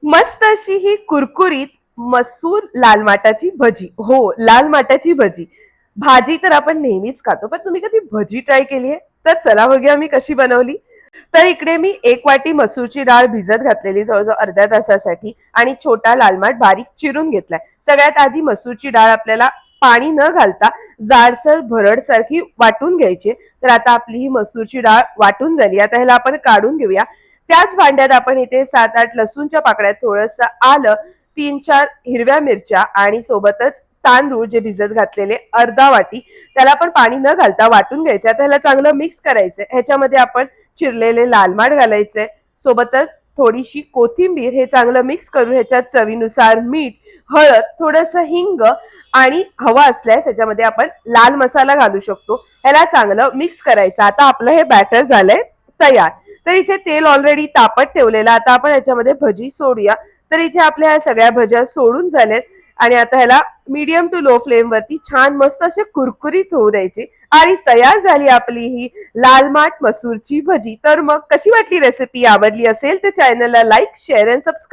मस्त अशी ही कुरकुरीत मसूर लाल माटाची भजी. हो, लाल माटाची भजी. भाजी तर आपण नेहमीच खातो, पण तुम्ही कधी भजी ट्राय केली आहे? तर चला बघूया मी कशी बनवली. तर इकडे मी 1 वाटी मसूरची डाळ भिजत घातलेली जवळ-जवळ अर्ध्या तासासाठी आणि छोटा लाल माठ बारीक चिरून घेतलाय. सगळ्यात आधी मसूरची डाळ आपल्याला पाणी न घालता जाडसर भरडसारखी वाटून घ्यायची. तर आता आपली ही मसूरची डाळ वाटून झाली. आता ह्याला आपण काढून घेऊया. त्याच भांड्यात आपण इथे 7-8 लसूणच्या पाकळ्या, थोडंसं आलं, 3-4 हिरव्या मिरच्या आणि सोबतच तांदूळ जे भिजत घातलेले अर्धा वाटी, त्याला पण पाणी न घालता वाटून घ्यायचं. आता ह्याला चांगलं मिक्स करायचंय. ह्याच्यामध्ये आपण चिरलेले लाल माठ घालायचे, सोबतच थोडीशी कोथिंबीर, हे चांगलं मिक्स करून ह्याच्यात चवीनुसार मीठ, हळद, थोडंसं हिंग आणि हवा असल्यास ह्याच्यामध्ये आपण लाल मसाला घालू शकतो. ह्याला चांगलं मिक्स करायचं. आता आपलं हे बॅटर झालंय तयार. तर इथे तेल ऑलरेडी तापत ठेवलेलं. आता आपण ह्याच्यामध्ये भजी सोडूया. तर इथे आपल्या ह्या सगळ्या भज्या सोडून झाल्यात आणि आता ह्याला मीडियम टू लो फ्लेम वरती छान मस्त असे कुरकुरीत होऊ द्यायचे आणि तयार झाली आपली ही लाल माठ मसूरची भजी. तर मग कशी वाटली रेसिपी? आवडली असेल तर चॅनलला लाईक, शेअर अँड सबस्क्राईब